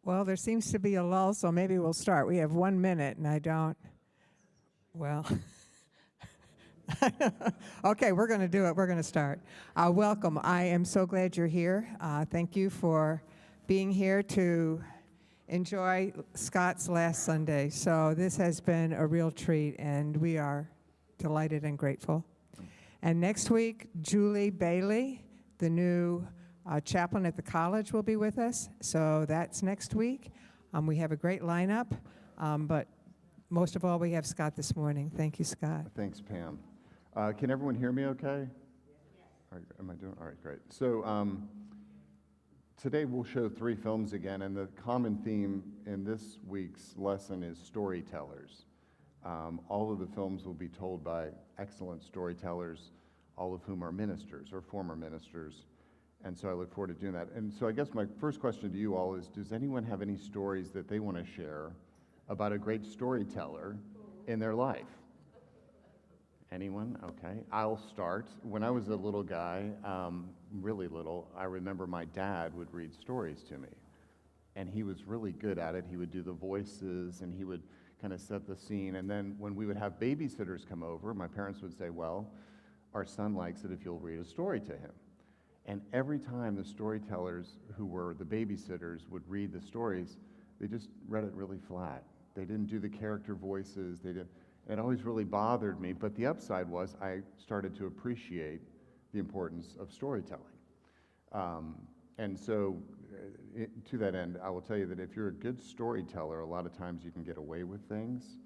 Well, there seems to be a lull, so maybe we'll start. We have 1 minute, and I don't. Well, okay, we're going to do it. We're going to start. Welcome. I am so glad you're here. Thank you for being here to enjoy Scott's last Sunday. So this has been a real treat, and we are delighted and grateful. And next week, Julie Bailey, the new chaplain at the college, will be with us. So that's next week. We have a great lineup, but most of all, we have Scott this morning. Thank you, Scott. Thanks, Pam. Can everyone hear me okay? All right, am I doing? All right, great. So today we'll show 3 films again, and the common theme in this week's lesson is storytellers. All of the films will be told by excellent storytellers, all of whom are ministers or former ministers. And so I look forward to doing that. And so I guess my first question to you all is, does anyone have any stories that they want to share about a great storyteller in their life? Anyone? Okay, I'll start. When I was a little guy, really little, I remember my dad would read stories to me. And he was really good at it. He would do the voices, and he would kind of set the scene. And then when we would have babysitters come over, my parents would say, well, our son likes it if you'll read a story to him. And every time the storytellers who were the babysitters would read the stories, they just read it really flat. They didn't do the character voices. It always really bothered me. But the upside was I started to appreciate the importance of storytelling. And so to that end, I will tell you that if you're a good storyteller, a lot of times you can get away with things.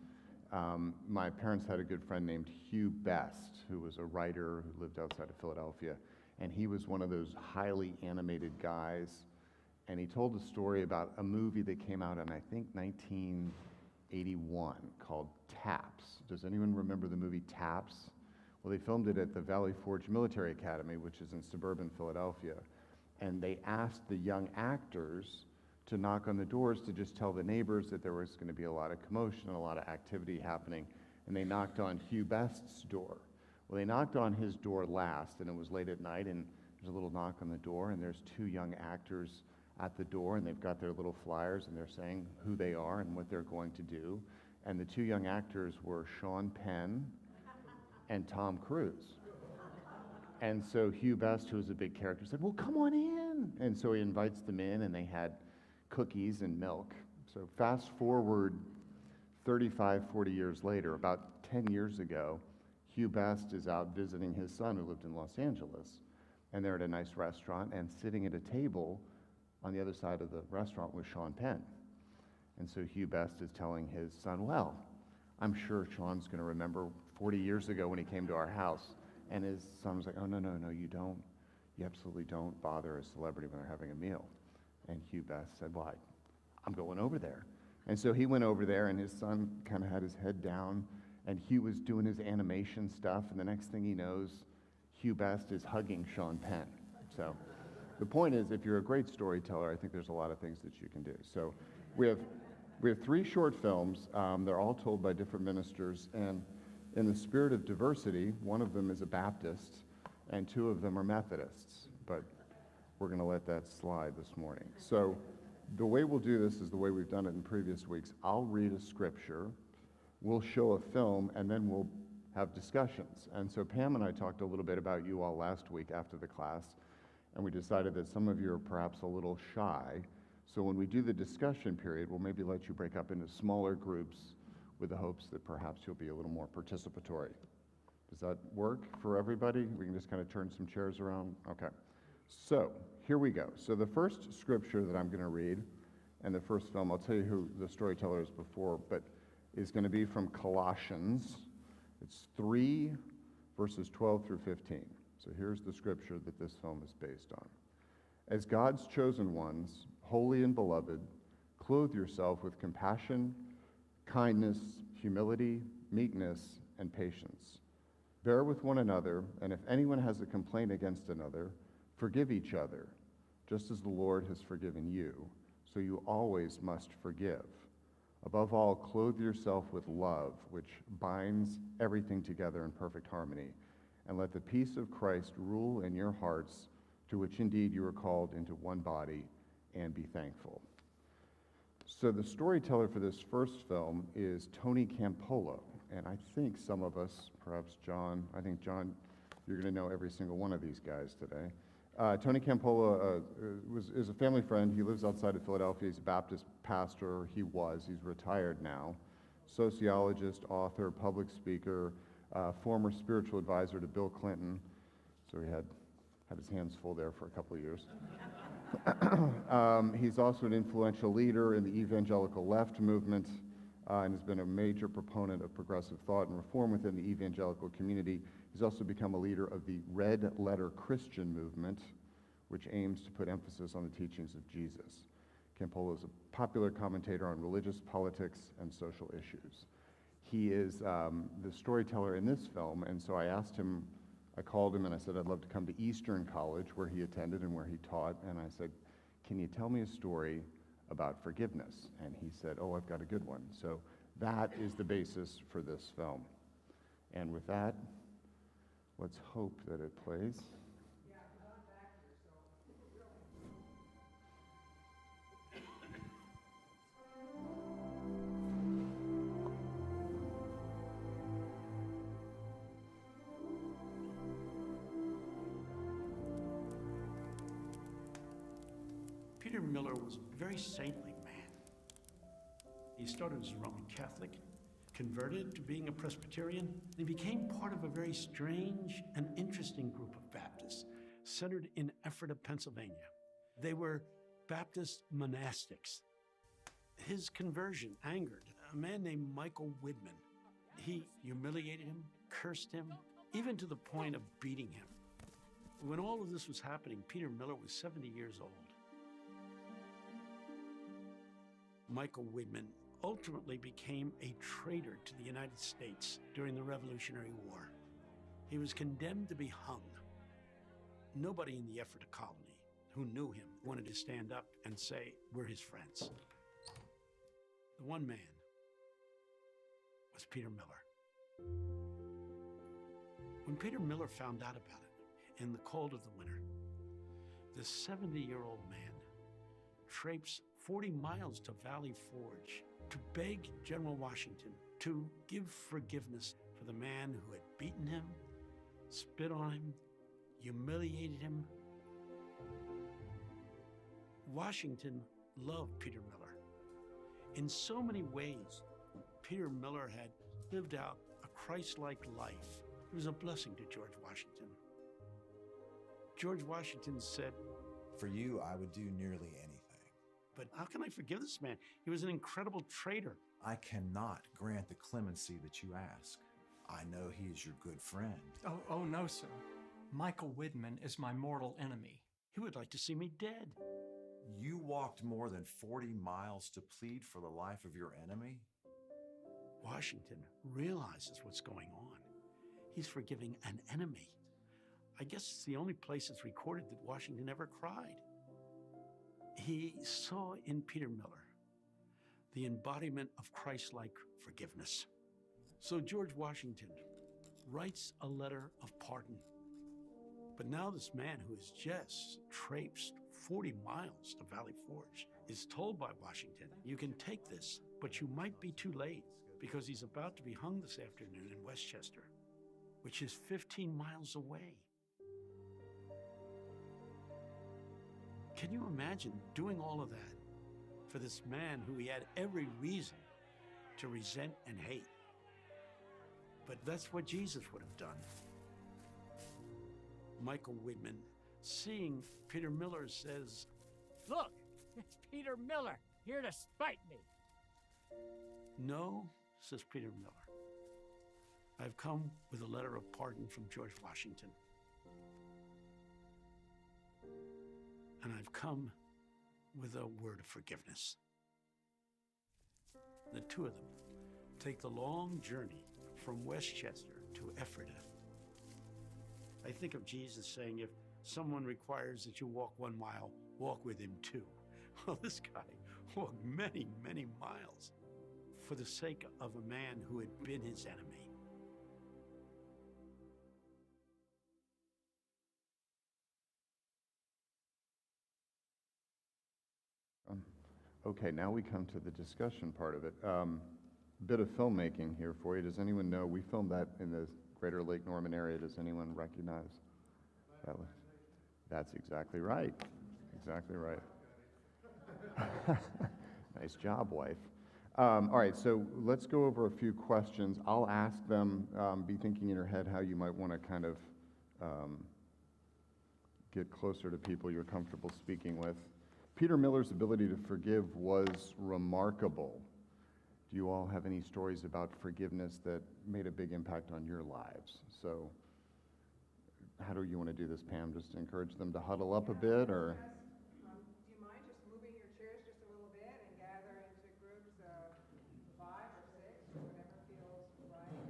My parents had a good friend named Hugh Best, who was a writer who lived outside of Philadelphia. And he was one of those highly animated guys. And he told a story about a movie that came out in, I think, 1981 called Taps. Does anyone remember the movie Taps? Well, they filmed it at the Valley Forge Military Academy, which is in suburban Philadelphia. And they asked the young actors to knock on the doors to just tell the neighbors that there was going to be a lot of commotion, a lot of activity happening. And they knocked on Hugh Best's door. Well, they knocked on his door last, and it was late at night, and there's a little knock on the door, and there's 2 young actors at the door, and they've got their little flyers, and they're saying who they are and what they're going to do. And the 2 young actors were Sean Penn and Tom Cruise. And so Hugh Best, who was a big character, said, well, come on in. And so he invites them in, and they had cookies and milk. So fast forward 35, 40 years later, about 10 years ago, Hugh Best is out visiting his son who lived in Los Angeles, and they're at a nice restaurant, and sitting at a table on the other side of the restaurant was Sean Penn. And so Hugh Best is telling his son, well, I'm sure Sean's going to remember 40 years ago when he came to our house. And his son was like, oh, no, you don't. You absolutely don't bother a celebrity when they're having a meal. And Hugh Best said, well, I'm going over there. And so he went over there, and his son kind of had his head down, and Hugh was doing his animation stuff, and the next thing he knows, Hugh Best is hugging Sean Penn. So the point is, if you're a great storyteller, I think there's a lot of things that you can do. So we have 3 short films. They're all told by different ministers, and in the spirit of diversity, one of them is a Baptist, and 2 of them are Methodists. But we're going to let that slide this morning. So the way we'll do this is the way we've done it in previous weeks. I'll read a scripture. We'll show a film, and then we'll have discussions. And so Pam and I talked a little bit about you all last week after the class, and we decided that some of you are perhaps a little shy. So when we do the discussion period, we'll maybe let you break up into smaller groups with the hopes that perhaps you'll be a little more participatory. Does that work for everybody? We can just kind of turn some chairs around? Okay. So here we go. So the first scripture that I'm going to read, and the first film, I'll tell you who the storyteller is before, but is going to be from Colossians. It's 3, verses 12 through 15. So here's the scripture that this film is based on. As God's chosen ones, holy and beloved, clothe yourself with compassion, kindness, humility, meekness, and patience. Bear with one another, and if anyone has a complaint against another, forgive each other, just as the Lord has forgiven you, so you always must forgive. Above all, clothe yourself with love, which binds everything together in perfect harmony, and let the peace of Christ rule in your hearts, to which indeed you are called into one body, and be thankful. So the storyteller for this first film is Tony Campolo, and I think some of us, perhaps John, I think John, you're going to know every single one of these guys today. Tony Campolo is a family friend. He lives outside of Philadelphia. He's a Baptist pastor. He's retired now. Sociologist, author, public speaker, former spiritual advisor to Bill Clinton. So he had his hands full there for a couple of years. He's also an influential leader in the evangelical left movement and has been a major proponent of progressive thought and reform within the evangelical community. He's also become a leader of the Red Letter Christian movement, which aims to put emphasis on the teachings of Jesus. Campolo is a popular commentator on religious, politics, and social issues. He is the storyteller in this film, and so I called him and I said, I'd love to come to Eastern College, where he attended and where he taught, and I said, can you tell me a story about forgiveness? And he said, oh, I've got a good one. So that is the basis for this film. And with that, let's hope that it plays. Peter Miller was a very saintly man. He started as a Roman Catholic, converted to being a Presbyterian, and he became part of a very strange and interesting group of Baptists centered in Ephrata, Pennsylvania. They were Baptist monastics. His conversion angered a man named Michael Widman. He humiliated him, cursed him, even to the point of beating him. When all of this was happening, Peter Miller was 70 years old. Michael Widman ultimately became a traitor to the United States during the Revolutionary War. He was condemned to be hung. Nobody in the Ephrata colony who knew him wanted to stand up and say, we're his friends. The one man was Peter Miller. When Peter Miller found out about it in the cold of the winter, this 70-year-old man traipsed 40 miles to Valley Forge to beg General Washington to give forgiveness for the man who had beaten him, spit on him, humiliated him. Washington loved Peter Miller. In so many ways, Peter Miller had lived out a Christ-like life. It was a blessing to George Washington. George Washington said, "For you, I would do nearly anything. but how can I forgive this man? He was an incredible traitor." I cannot grant the clemency that you ask. I know he is your good friend. Oh no, sir. Michael Widman is my mortal enemy. He would like to see me dead. You walked more than 40 miles to plead for the life of your enemy? Washington realizes what's going on. He's forgiving an enemy. I guess it's the only place it's recorded that Washington ever cried. He saw in Peter Miller the embodiment of Christ-like forgiveness. So George Washington writes a letter of pardon. But now this man who has just traipsed 40 miles to Valley Forge is told by Washington, you can take this, but you might be too late because he's about to be hung this afternoon in Westchester, which is 15 miles away. Can you imagine doing all of that for this man who he had every reason to resent and hate? But that's what Jesus would have done. Michael Widman, seeing Peter Miller, says, "Look, it's Peter Miller, here to spite me." "No," says Peter Miller. "I've come with a letter of pardon from George Washington. And I've come with a word of forgiveness." The two of them take the long journey from Westchester to Ephrata. I think of Jesus saying, if someone requires that you walk 1 mile, walk with him 2. Well, this guy walked many, many miles for the sake of a man who had been his enemy. Okay, now we come to the discussion part of it. Bit of filmmaking here for you. Does anyone know, we filmed that in the Greater Lake Norman area. Does anyone recognize that? That's exactly right. Exactly right. Nice job, wife. All right, so let's go over a few questions. I'll ask them, be thinking in your head how you might want to kind of get closer to people you're comfortable speaking with. Peter Miller's ability to forgive was remarkable. Do you all have any stories about forgiveness that made a big impact on your lives? So how do you want to do this, Pam? Just encourage them to huddle up a bit, or? Do you mind just moving your chairs just a little bit and gather into groups of 5 or 6 or whatever feels right?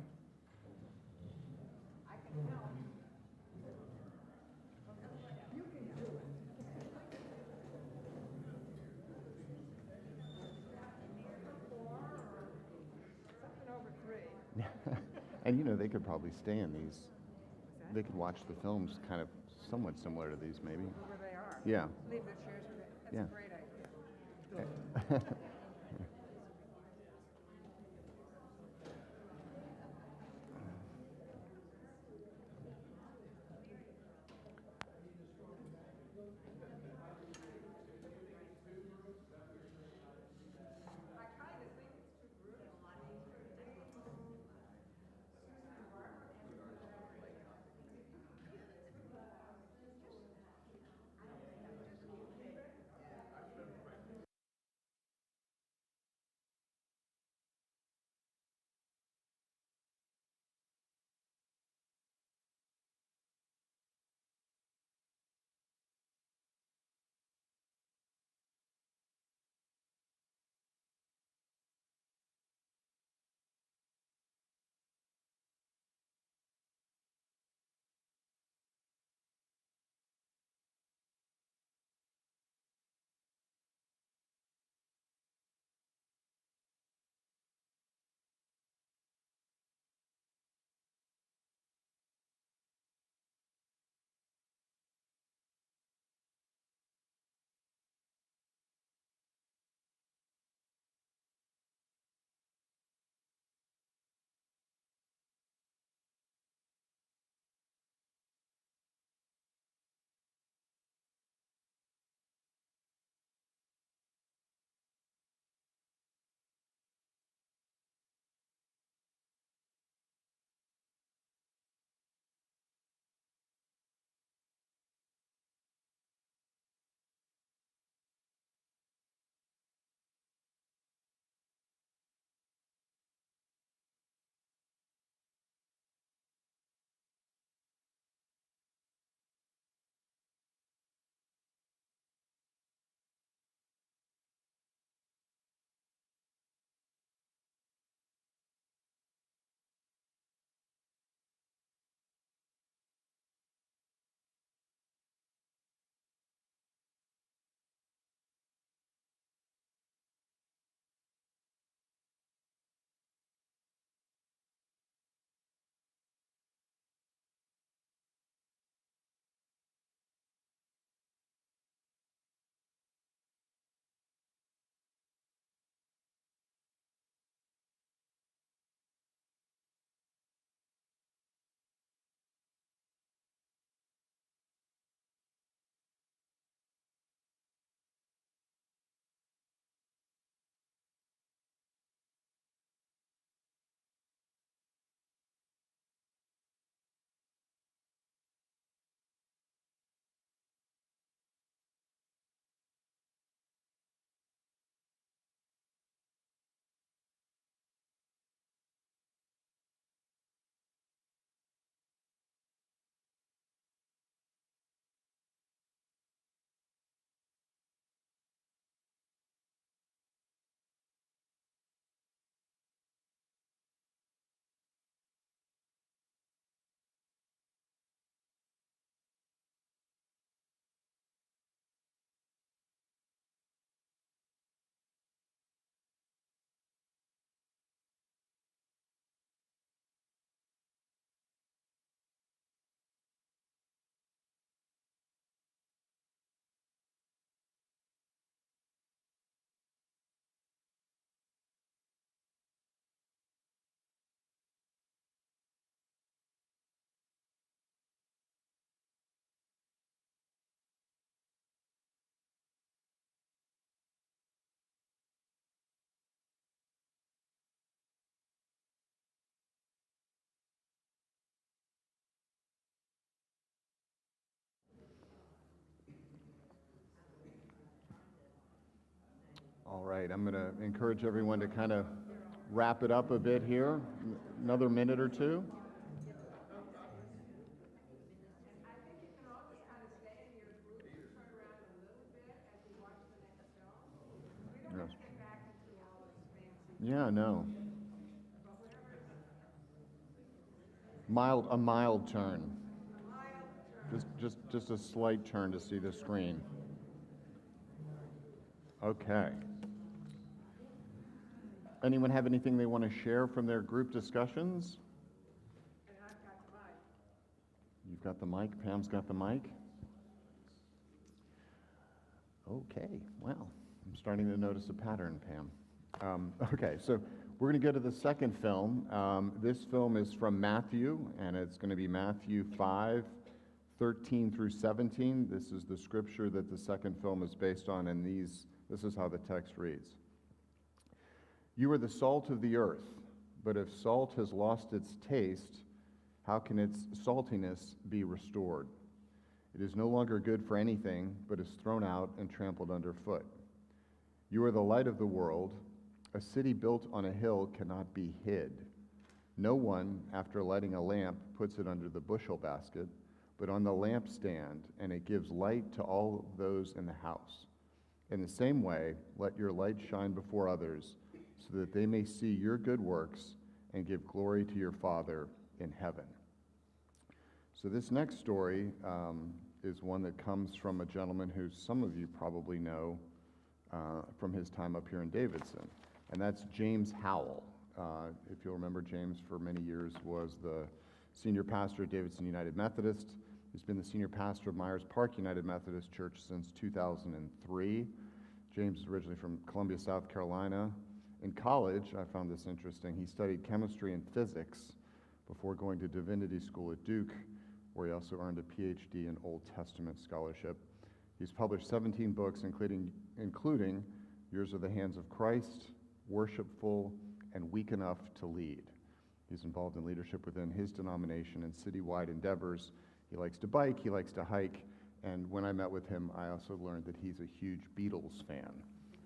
I can help. You can do it. Something over 3. And you know, they could probably stay in these. They could watch the films kind of somewhat similar to these, maybe. Where they are. Yeah. Leave the chairs where they. That's Yeah. a great idea. right, I'm going to encourage everyone to kind of wrap it up a bit here. Another minute or two. Yes. Yeah, no. A mild turn. Just a slight turn to see the screen. Okay. Anyone have anything they want to share from their group discussions? And I've got the mic. You've got the mic. Pam's got the mic. Okay. Well, I'm starting to notice a pattern, Pam. Okay, so we're going to go to the second film. This film is from Matthew, and it's going to be Matthew 5:13 through 17. This is the scripture that the second film is based on, and this is how the text reads. You are the salt of the earth, but if salt has lost its taste, how can its saltiness be restored? It is no longer good for anything, but is thrown out and trampled underfoot. You are the light of the world. A city built on a hill cannot be hid. No one, after lighting a lamp, puts it under the bushel basket, but on the lampstand, and it gives light to all those in the house. In the same way, let your light shine before others, so that they may see your good works and give glory to your Father in heaven. So this next story is one that comes from a gentleman who some of you probably know from his time up here in Davidson, and that's James Howell. If you'll remember, James for many years was the senior pastor at Davidson United Methodist. He's been the senior pastor of Myers Park United Methodist Church since 2003. James is originally from Columbia, South Carolina. In college, I found this interesting, he studied chemistry and physics before going to divinity school at Duke, where he also earned a PhD in Old Testament scholarship. He's published 17 books, including Yours Are the Hands of Christ, Worshipful, and Weak Enough to Lead. He's involved in leadership within his denomination and citywide endeavors. He likes to bike, he likes to hike, and when I met with him, I also learned that he's a huge Beatles fan.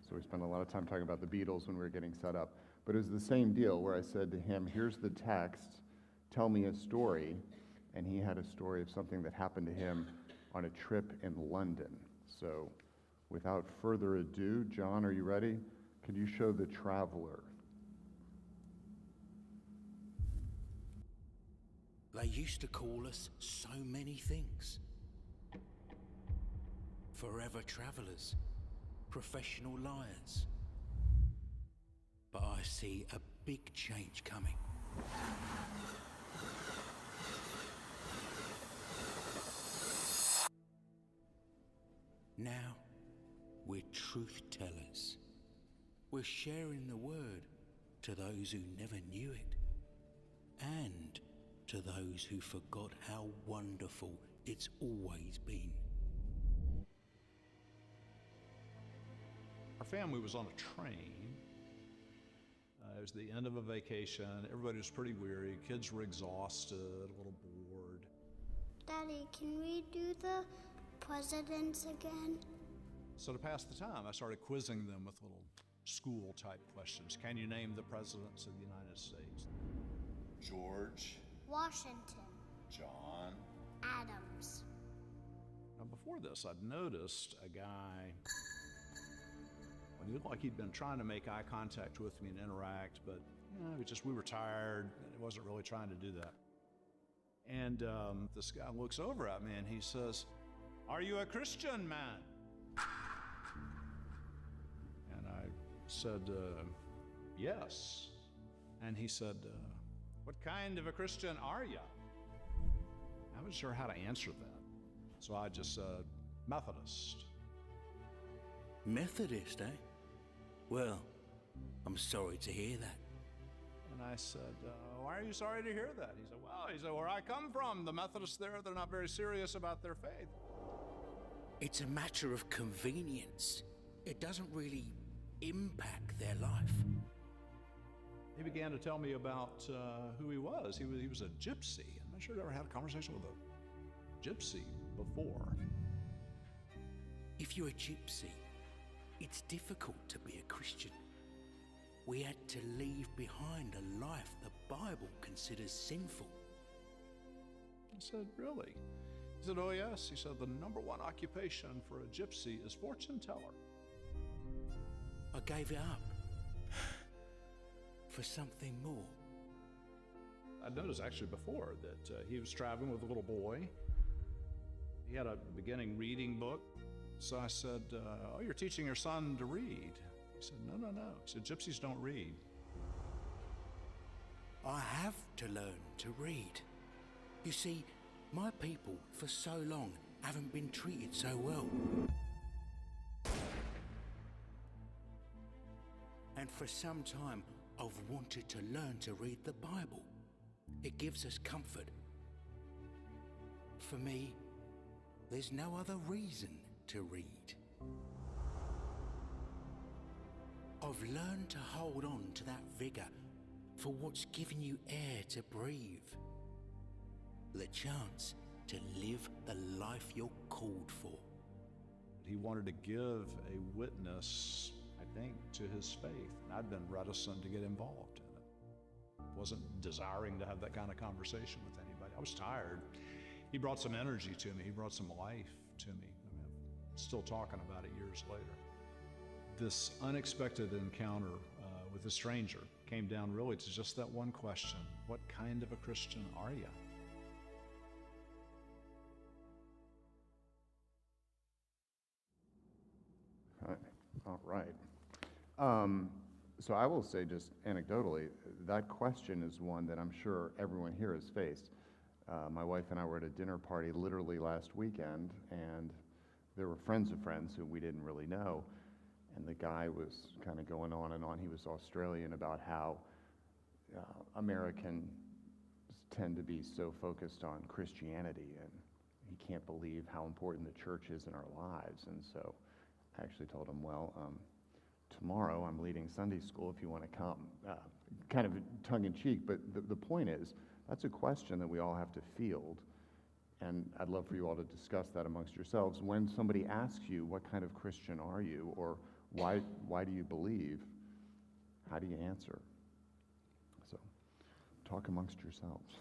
So we spent a lot of time talking about the Beatles when we were getting set up. But it was the same deal where I said to him, here's the text, tell me a story. And he had a story of something that happened to him on a trip in London. So without further ado, John, are you ready? Could you show the traveler? They used to call us so many things. Forever travelers, professional liars. But I see a big change coming. Now, we're truth tellers. We're sharing the word to those who never knew it, and to those who forgot how wonderful it's always been. Our family was on a train. It was the end of a vacation. Everybody was pretty weary. Kids were exhausted, a little bored. Daddy, can we do the presidents again? So to pass the time, I started quizzing them with little school-type questions. Can you name the presidents of the United States? George. Washington. John. Adams. Now before this, I'd noticed a guy, well, he looked like he'd been trying to make eye contact with me and interact, but we were tired, and he wasn't really trying to do that. And this guy looks over at me and he says, "Are you a Christian man?" And I said, "Yes." And he said, "What kind of a Christian are you?" I wasn't sure how to answer that. So I just said, "Methodist." Methodist, eh? Well, I'm sorry to hear that. And I said, "Why are you sorry to hear that?" He said, where I come from, the Methodists there, they're not very serious about their faith. It's a matter of convenience. It doesn't really impact their life. He began to tell me about who he was. He was a gypsy. I'm not sure I've ever had a conversation with a gypsy before. If you're a gypsy, It's difficult to be a Christian. We had to leave behind a life the Bible considers sinful. I said, really? He said, oh yes. He said, the number one occupation for a gypsy is fortune teller. I gave it up for something more. I'd noticed actually before that he was traveling with a little boy. He had a beginning reading book. So I said, oh, you're teaching your son to read. He said, no, no, no. He said, gypsies don't read. I have to learn to read. You see, my people for so long haven't been treated so well. And for some time, I've wanted to learn to read the Bible. It gives us comfort. For me, there's no other reason to read. I've learned to hold on to that vigor for what's given you air to breathe. The chance to live the life you're called for. He wanted to give a witness, I think, to his faith. And I'd been reticent to get involved in it. Wasn't desiring to have that kind of conversation with anybody. I was tired. He brought some energy to me. He brought some life to me. I mean, I'm still talking about it years later. This unexpected encounter with a stranger came down really to just that one question. What kind of a Christian are you? All right. So I will say just anecdotally, that question is one that I'm sure everyone here has faced. My wife and I were at a dinner party literally last weekend, and there were friends of friends who we didn't really know, and the guy was kind of going on and on. He was Australian about how Americans tend to be so focused on Christianity, and he can't believe how important the church is in our lives. And so I actually told him, well, tomorrow I'm leading Sunday school if you want to come. Kind of tongue-in-cheek, but the point is, that's a question that we all have to field, and I'd love for you all to discuss that amongst yourselves. When somebody asks you, what kind of Christian are you, or why do you believe, how do you answer? So, talk amongst yourselves.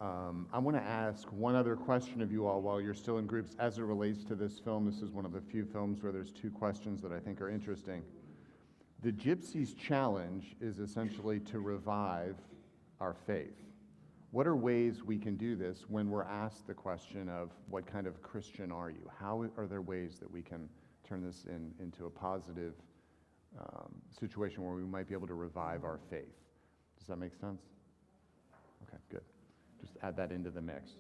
I want to ask one other question of you all while you're still in groups as it relates to this film. This is one of the few films where there's two questions that I think are interesting. The Gypsies Challenge is essentially to revive our faith. What are ways we can do this when we're asked the question of what kind of Christian are you? How are there ways that we can turn this into a positive situation where we might be able to revive our faith? Does that make sense? Okay, good. Just add that into the mix.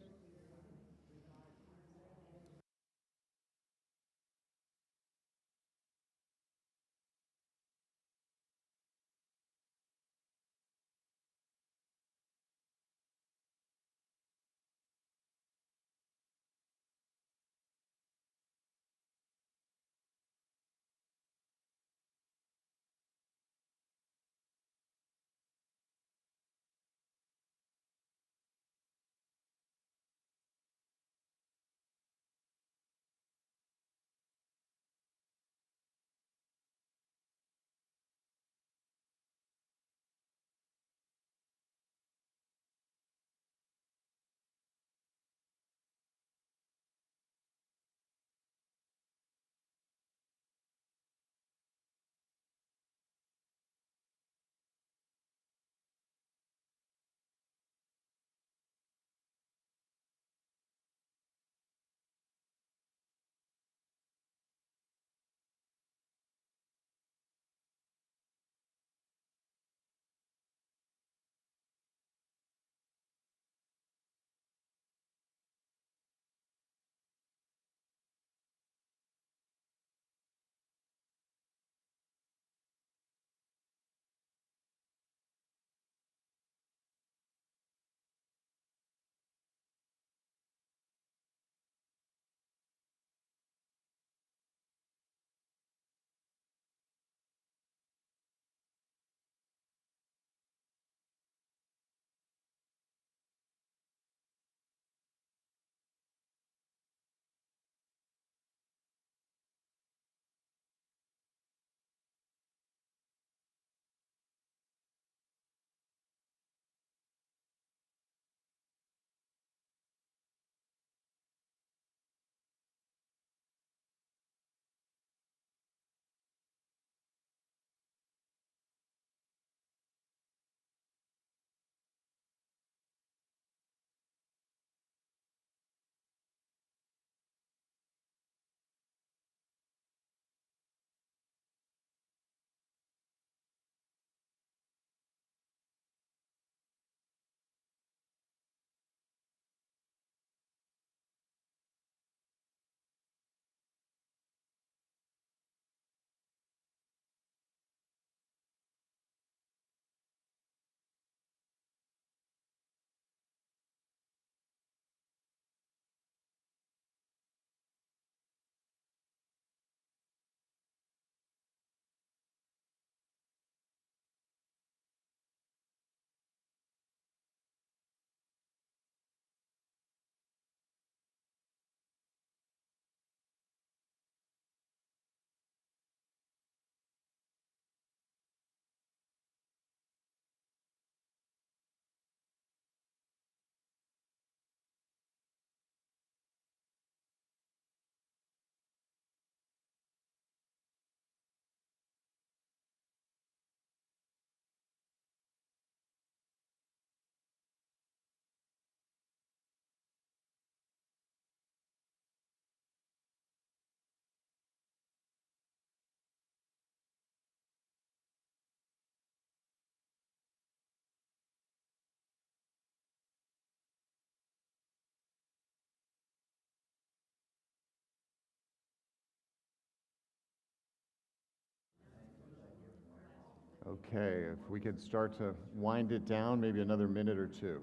Okay, if we could start to wind it down, maybe another minute or two.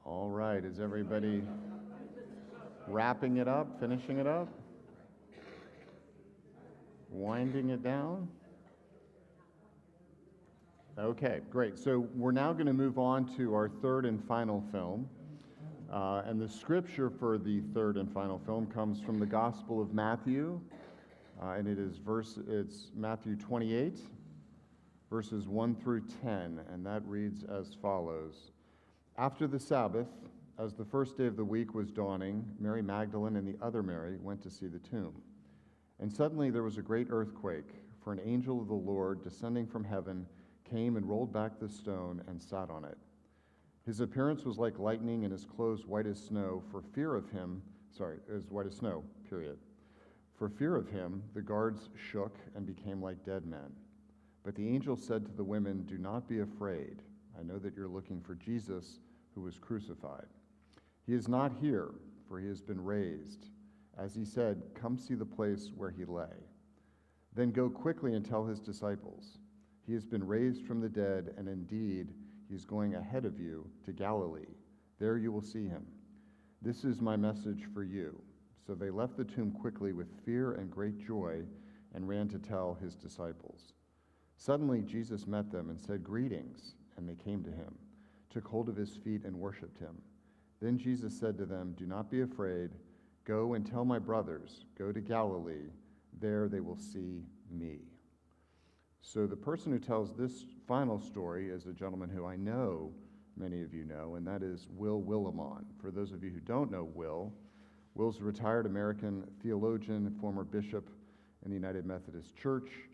All right, is everybody wrapping it up, finishing it up? Winding it down? Okay, great. So we're now going to move on to our third and final film. And the scripture for the third and final film comes from the Gospel of Matthew, and it's Matthew 28, verses 1 through 10, and that reads as follows. After the Sabbath, as the first day of the week was dawning, Mary Magdalene and the other Mary went to see the tomb. And suddenly there was a great earthquake, for an angel of the Lord, descending from heaven, came and rolled back the stone and sat on it. His appearance was like lightning, and his clothes white as snow. For fear of him, as white as snow, period. For fear of him, the guards shook and became like dead men. But the angel said to the women, "Do not be afraid. I know that you're looking for Jesus, who was crucified. He is not here, for he has been raised. As he said, come see the place where he lay. Then go quickly and tell his disciples, he has been raised from the dead, and indeed he is going ahead of you to Galilee. There you will see him. This is my message for you." So they left the tomb quickly with fear and great joy and ran to tell his disciples. Suddenly Jesus met them and said, "Greetings," and they came to him, took hold of his feet and worshipped him. Then Jesus said to them, "Do not be afraid. Go and tell my brothers, go to Galilee. There they will see me." So the person who tells this final story is a gentleman who I know many of you know, and that is Will Willimon. For those of you who don't know Will's a retired American theologian, former bishop in the United Methodist Church.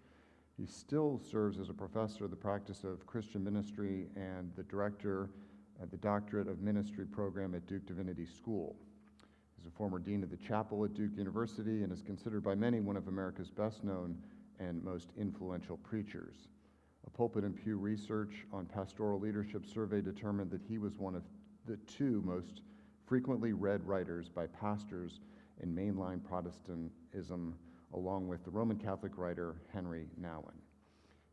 He still serves as a professor of the practice of Christian ministry and the director of the Doctorate of Ministry program at Duke Divinity School. He's a former dean of the chapel at Duke University and is considered by many one of America's best-known and most influential preachers. A Pulpit and Pew research on pastoral leadership survey determined that he was one of the two most frequently read writers by pastors in mainline Protestantism, along with the Roman Catholic writer Henry Nouwen.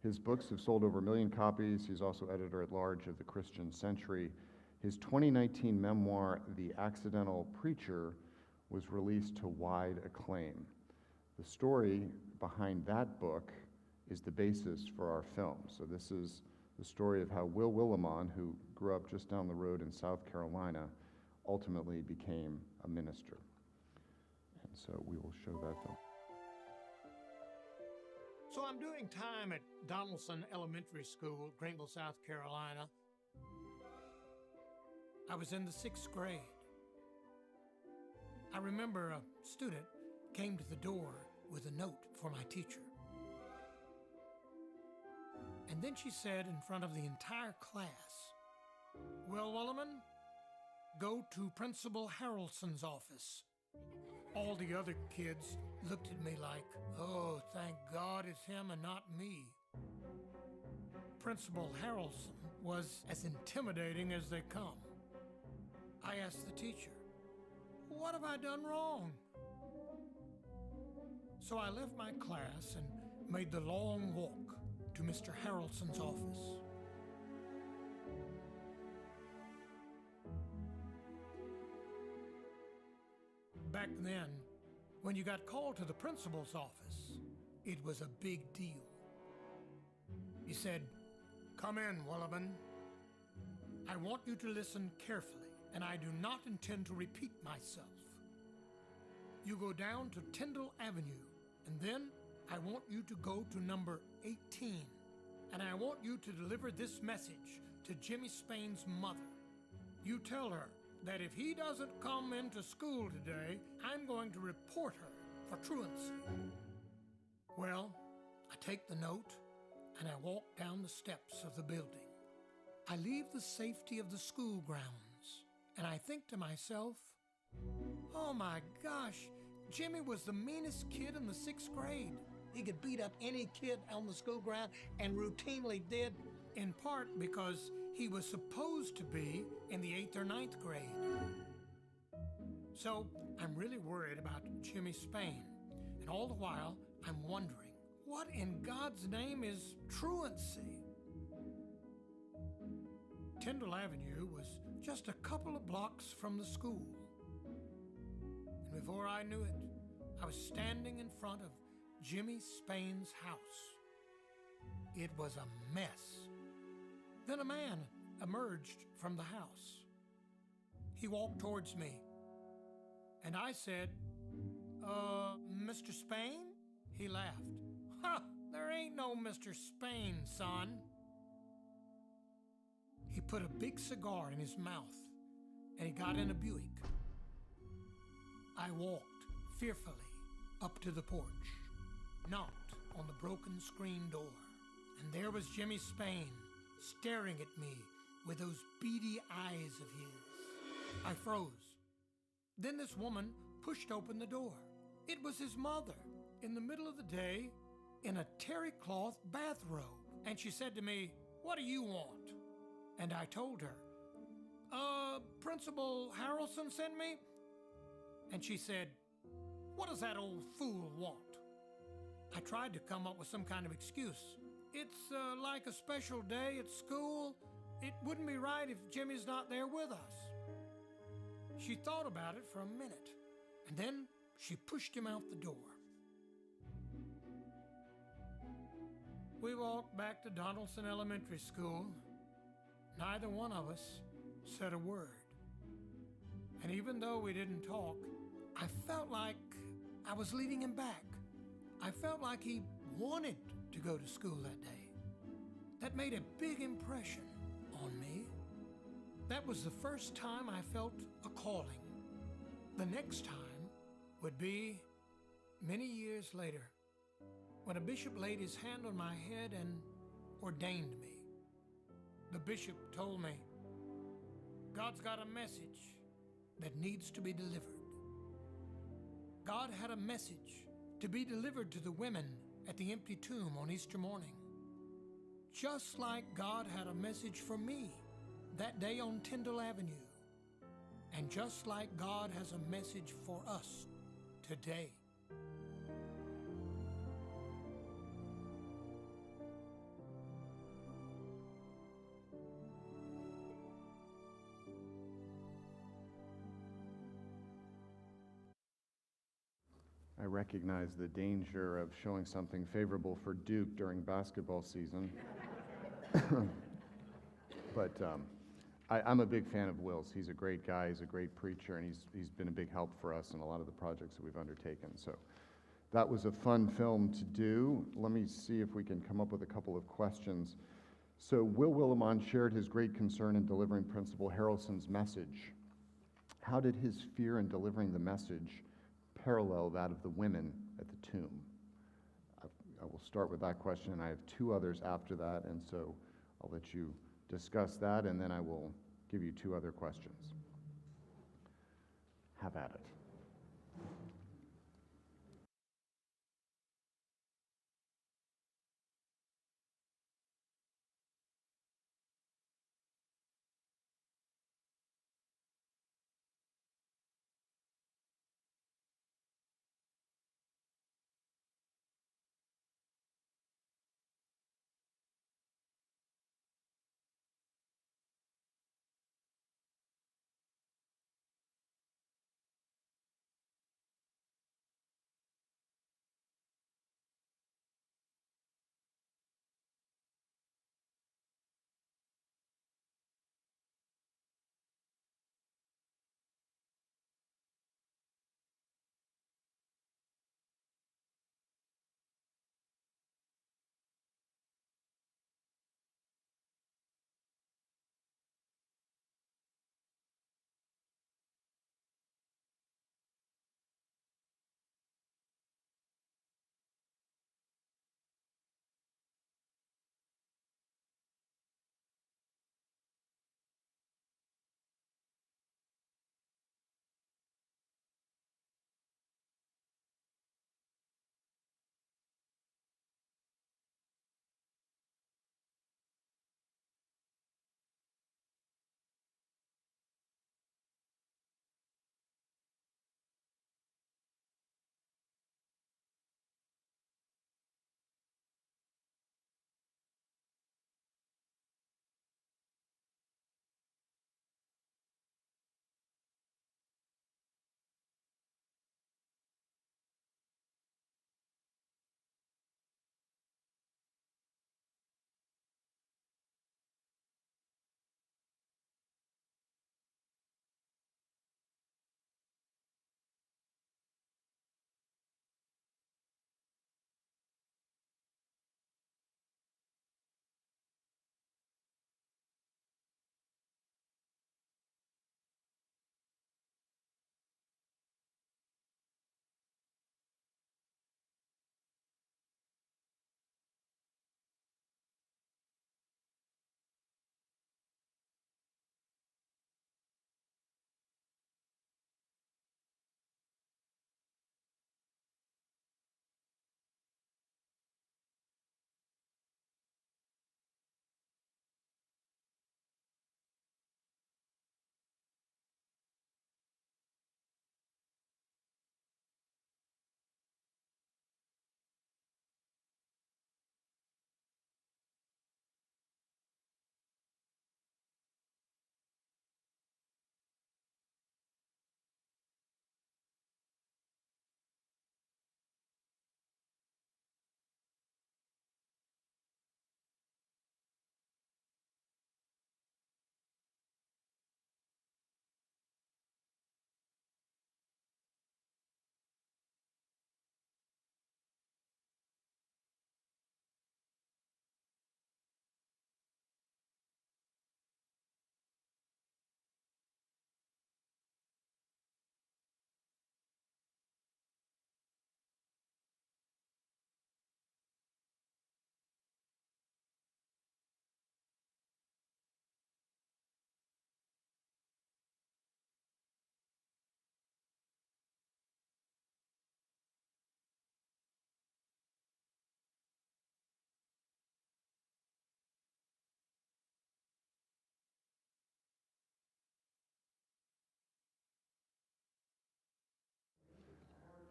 His books have sold over 1 million copies. He's also editor-at-large of the Christian Century. His 2019 memoir, The Accidental Preacher, was released to wide acclaim. The story behind that book is the basis for our film. So this is the story of how Will Willimon, who grew up just down the road in South Carolina, ultimately became a minister. And so we will show that film. So I'm doing time at Donaldson Elementary School, Greenville, South Carolina. I was in the 6th grade. I remember a student came to the door with a note for my teacher. And then she said in front of the entire class, "Will Willimon, go to Principal Harrelson's office." All the other kids looked at me like, "Oh, thank God it's him and not me." Principal Harrelson was as intimidating as they come. I asked the teacher, "What have I done wrong?" So I left my class and made the long walk to Mr. Harrelson's office. Back then, when you got called to the principal's office, it was a big deal. He said, "Come in, Willimon. I want you to listen carefully, and I do not intend to repeat myself. You go down to Tyndall Avenue, and then I want you to go to number 18, and I want you to deliver this message to Jimmy Spain's mother. You tell her that if he doesn't come into school today, I'm going to report her for truancy." Well, I take the note and I walk down the steps of the building. I leave the safety of the school grounds and I think to myself, oh my gosh, Jimmy was the meanest kid in the 6th grade. He could beat up any kid on the school ground and routinely did, in part because he was supposed to be in the 8th or 9th grade. So I'm really worried about Jimmy Spain, and all the while I'm wondering, what in God's name is truancy? Tyndall Avenue was just a couple of blocks from the school. And before I knew it, I was standing in front of Jimmy Spain's house. It was a mess. Then a man emerged from the house. He walked towards me, and I said, Mr. Spain? He laughed. Ha! There ain't no Mr. Spain, son. He put a big cigar in his mouth, and he got in a Buick. I walked fearfully up to the porch, knocked on the broken screen door, and there was Jimmy Spain staring at me with those beady eyes of his. I froze. Then this woman pushed open the door. It was his mother, in the middle of the day, in a terry cloth bathrobe. And she said to me, "What do you want?" And I told her, Principal Harrelson sent me. And she said, "What does that old fool want?" I tried to come up with some kind of excuse. It's like a special day at school. It wouldn't be right if Jimmy's not there with us. She thought about it for a minute, and then she pushed him out the door. We walked back to Donaldson Elementary School. Neither one of us said a word. And even though we didn't talk, I felt like I was leading him back. I felt like he wanted to go to school that day. That made a big impression on me. That was the first time I felt a calling. The next time would be many years later, when a bishop laid his hand on my head and ordained me. The bishop told me, God's got a message that needs to be delivered. God had a message to be delivered to the women at the empty tomb on Easter morning. Just like God had a message for me that day on Tyndall Avenue. And just like God has a message for us today. I recognize the danger of showing something favorable for Duke during basketball season. But I'm a big fan of Will's. He's a great guy, he's a great preacher, and he's been a big help for us in a lot of the projects that we've undertaken. So that was a fun film to do. Let me see if we can come up with a couple of questions. So Will Willimon shared his great concern in delivering Principal Harrelson's message. How did his fear in delivering the message parallel that of the women at the tomb? I will start with that question, and I have two others after that, and so I'll let you discuss that, and then I will give you two other questions. Have at it.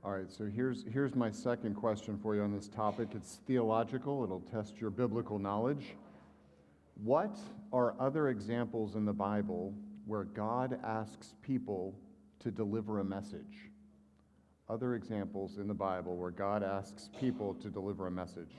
All right, so here's my second question for you on this topic. It's theological. It'll test your biblical knowledge. What are other examples in the Bible where God asks people to deliver a message? Other examples in the Bible where God asks people to deliver a message.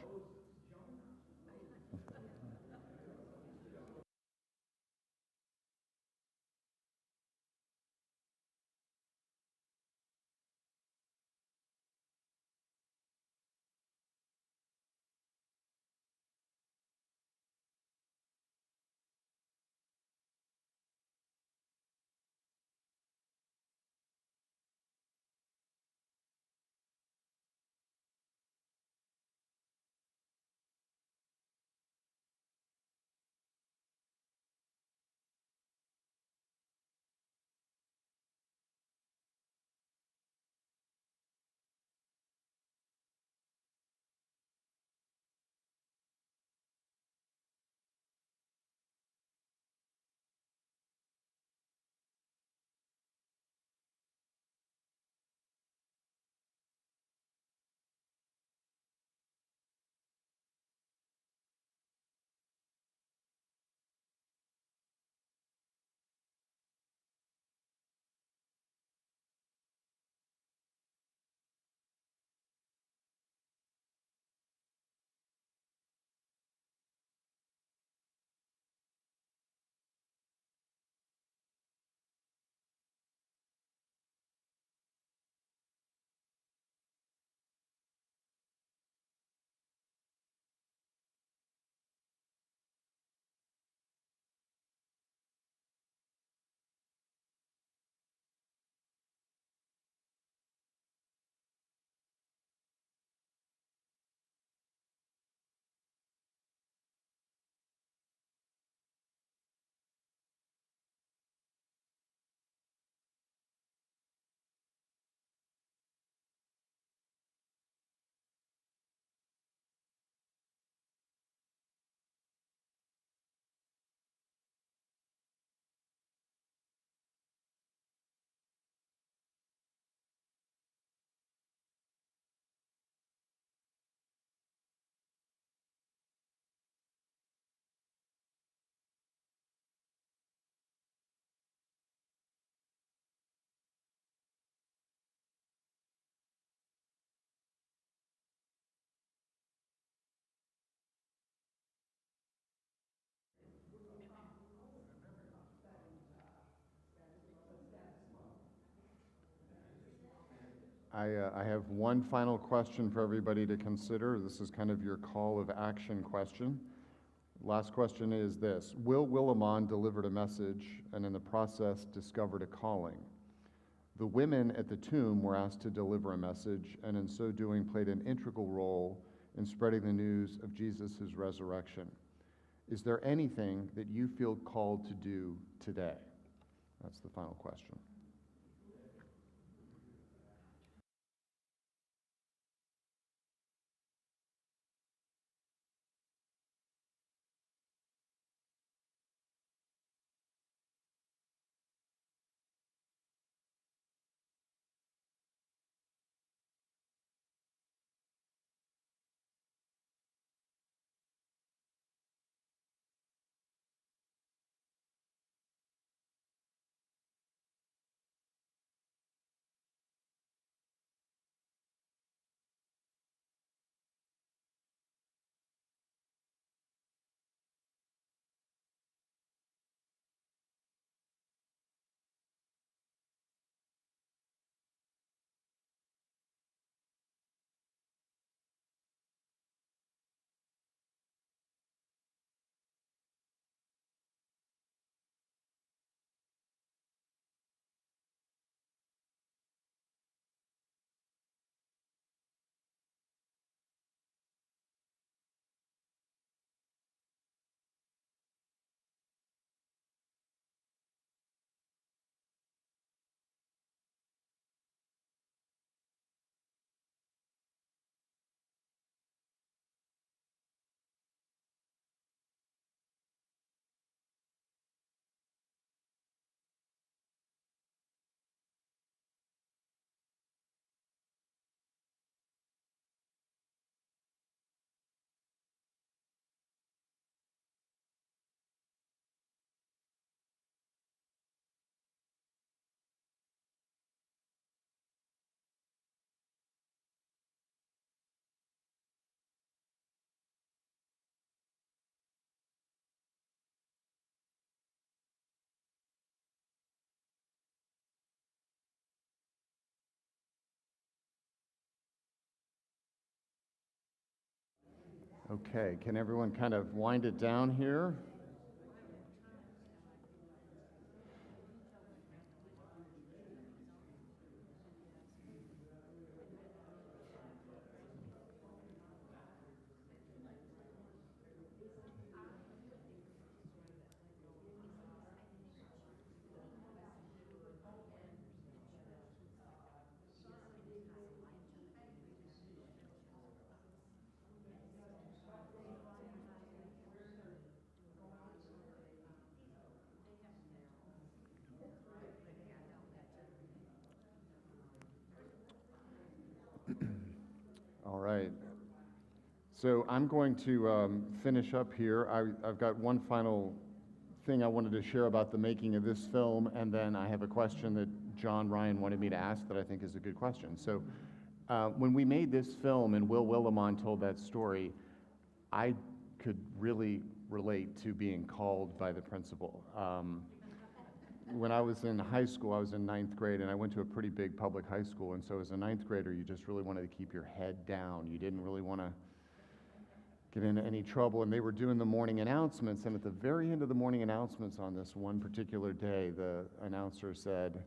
I have one final question for everybody to consider. This is kind of your call of action question. Last question is this: Will Willimon delivered a message and in the process discovered a calling? The women at the tomb were asked to deliver a message and in so doing played an integral role in spreading the news of Jesus' resurrection. Is there anything that you feel called to do today? That's the final question. Okay, can everyone kind of wind it down here? All right. So I'm going to finish up here. I've got one final thing I wanted to share about the making of this film, and then I have a question that John Ryan wanted me to ask that I think is a good question. So when we made this film and Will Willimon told that story, I could really relate to being called by the principal. When I was in high school, I was in 9th grade, and I went to a pretty big public high school, and so as a 9th grader, you just really wanted to keep your head down. You didn't really want to get into any trouble, and they were doing the morning announcements, and at the very end of the morning announcements on this one particular day, the announcer said,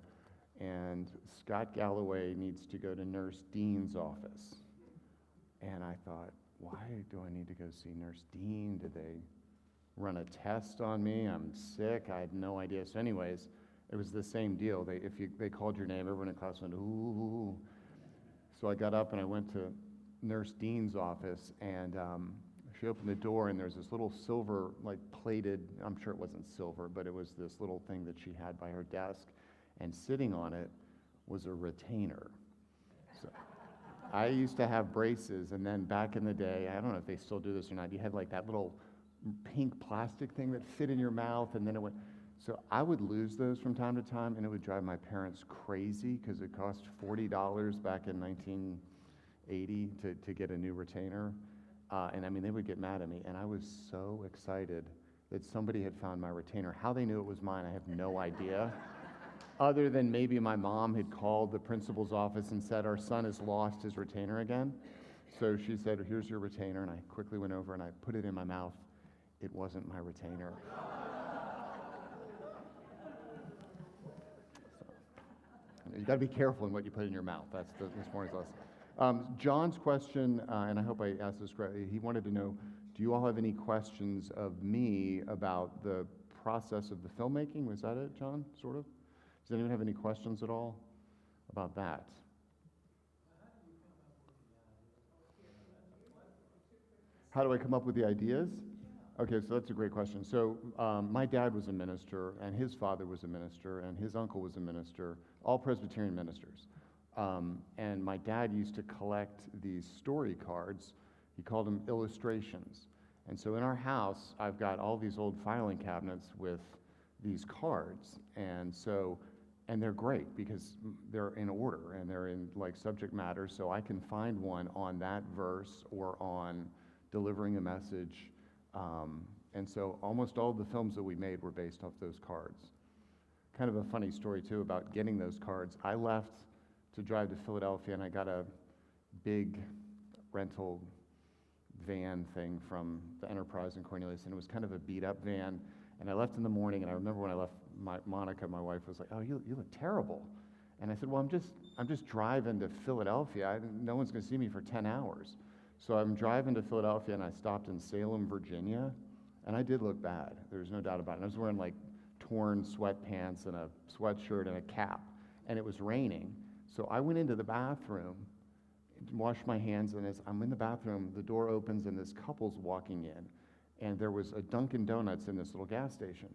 and Scott Galloway needs to go to Nurse Dean's office. And I thought, why do I need to go see Nurse Dean? Did they run a test on me? I'm sick. I had no idea. So anyways, it was the same deal. They called your name, everyone in class went, ooh. So I got up and I went to Nurse Dean's office, and she opened the door, and there's this little silver, like plated, I'm sure it wasn't silver, but it was this little thing that she had by her desk, and sitting on it was a retainer. So I used to have braces, and then back in the day, I don't know if they still do this or not, you had like that little pink plastic thing that fit in your mouth, and then it went. So I would lose those from time to time, and it would drive my parents crazy because it cost $40 back in 1980 to get a new retainer. And I mean, they would get mad at me, and I was so excited that somebody had found my retainer. How they knew it was mine, I have no idea. Other than maybe my mom had called the principal's office and said, our son has lost his retainer again. So she said, here's your retainer, and I quickly went over and I put it in my mouth. It wasn't my retainer. So, you got to be careful in what you put in your mouth. That's this morning's lesson. John's question, and I hope I asked this correctly, he wanted to know, do you all have any questions of me about the process of the filmmaking? Was that it, John, sort of? Does anyone have any questions at all about that? How do I come up with the ideas? Okay, so that's a great question. So my dad was a minister, and his father was a minister, and his uncle was a minister, all Presbyterian ministers. And my dad used to collect these story cards. He called them illustrations. And so in our house, I've got all these old filing cabinets with these cards. And they're great because they're in order, and they're in like subject matter, so I can find one on that verse or on delivering a message. And so almost all the films that we made were based off those cards. Kind of a funny story too about getting those cards. I left to drive to Philadelphia, and I got a big rental van thing from the Enterprise in Cornelius, and it was kind of a beat up van. And I left in the morning, and I remember when I left, Monica, my wife, was like, oh, you look terrible. And I said, well, I'm just driving to Philadelphia. No one's gonna see me for 10 hours. So I'm driving to Philadelphia, and I stopped in Salem, Virginia, and I did look bad. There's no doubt about it. I was wearing like torn sweatpants and a sweatshirt and a cap, and it was raining. So I went into the bathroom, washed my hands, and as I'm in the bathroom, the door opens, and this couple's walking in, and there was a Dunkin' Donuts in this little gas station.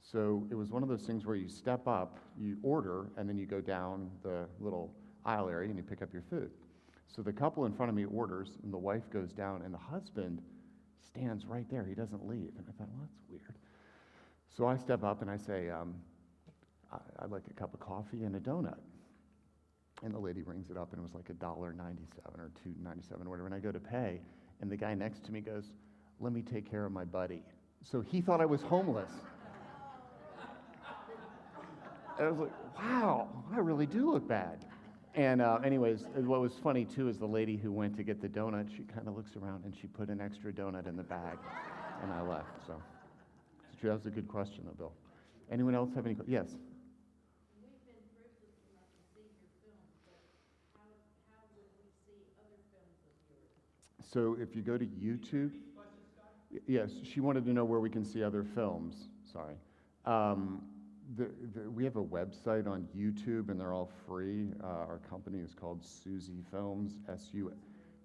So it was one of those things where you step up, you order, and then you go down the little aisle area, and you pick up your food. So the couple in front of me orders, and the wife goes down, and the husband stands right there. He doesn't leave. And I thought, well, that's weird. So I step up, and I say, I'd like a cup of coffee and a donut. And the lady rings it up, and it was like $1.97 or $2.97 or whatever. And I go to pay, and the guy next to me goes, let me take care of my buddy. So he thought I was homeless. And I was like, wow, I really do look bad. And anyways, what was funny too is the lady who went to get the donut, she kind of looks around and she put an extra donut in the bag, and I left. So that was a good question, though, Bill. Anyone else have any? Yes. We've been privileged enough to see your films, but how would we see other films of yours? So if you go to YouTube, yes, she wanted to know where we can see other films. Sorry. We have a website on YouTube, and they're all free. Our company is called Susie Films,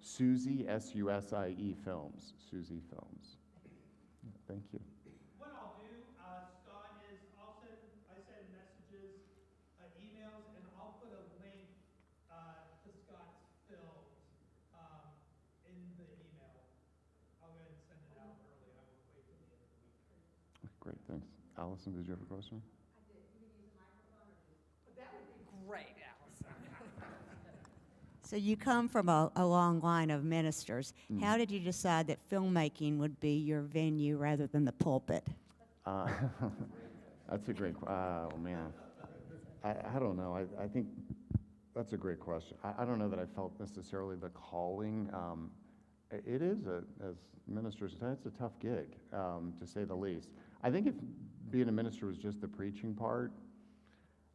Susie, S-U-S-I-E Films, Susie Films. Thank you. What I'll do, Scott, is I send messages, emails, and I'll put a link to Scott's films in the email. I'll go ahead and send it out early. I won't wait till the end of the week. Great, thanks. Allison, did you have a question? Great, Allison. So you come from a long line of ministers. How did you decide that filmmaking would be your venue rather than the pulpit? That's a great, oh man. I don't know. I think that's a great question. I don't know that I felt necessarily the calling. It is, as ministers say, it's a tough gig, to say the least. I think if being a minister was just the preaching part,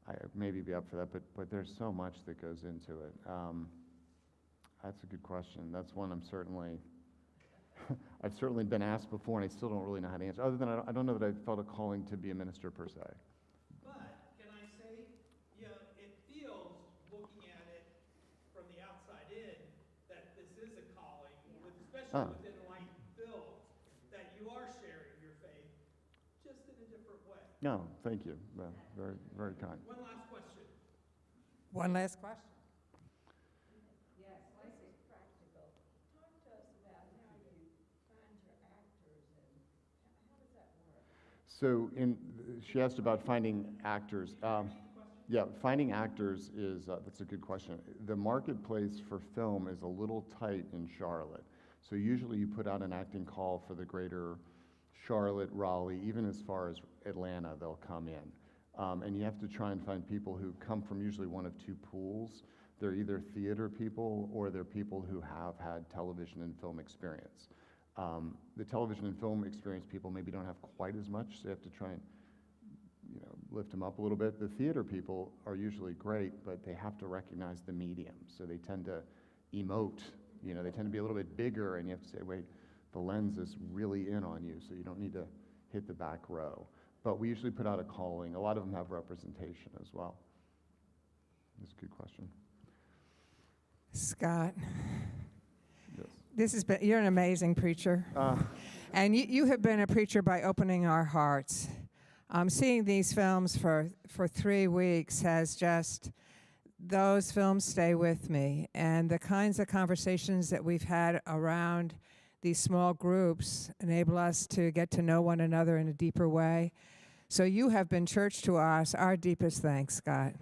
I'd maybe be up for that, but there's so much that goes into it. That's a good question. That's one I'm certainly, I've certainly been asked before, and I still don't really know how to answer. Other than I don't know that I felt a calling to be a minister per se. But can I say, it feels, looking at it from the outside in, that this is a calling, especially with Enlighten films, that you are sharing your faith just in a different way. No, thank you. Well, very, very kind. One last question. One last question. Yes, this is practical. Talk to us about how you find your actors and how does that work? So she asked about finding actors. Yeah, finding actors is, that's a good question. The marketplace for film is a little tight in Charlotte. So usually you put out an acting call for the greater Charlotte, Raleigh, even as far as Atlanta, they'll come in. And you have to try and find people who come from usually one of two pools. They're either theater people or they're people who have had television and film experience. The television and film experience people maybe don't have quite as much, so you have to try and lift them up a little bit. The theater people are usually great, but they have to recognize the medium, so they tend to emote. They tend to be a little bit bigger, and you have to say, wait, the lens is really in on you, so you don't need to hit the back row. But we usually put out a calling. A lot of them have representation as well. That's a good question. Scott, yes. You're an amazing preacher. And you have been a preacher by opening our hearts. Seeing these films for 3 weeks has just, those films stay with me. And the kinds of conversations that we've had around these small groups enable us to get to know one another in a deeper way. So you have been church to us. Our deepest thanks, Scott.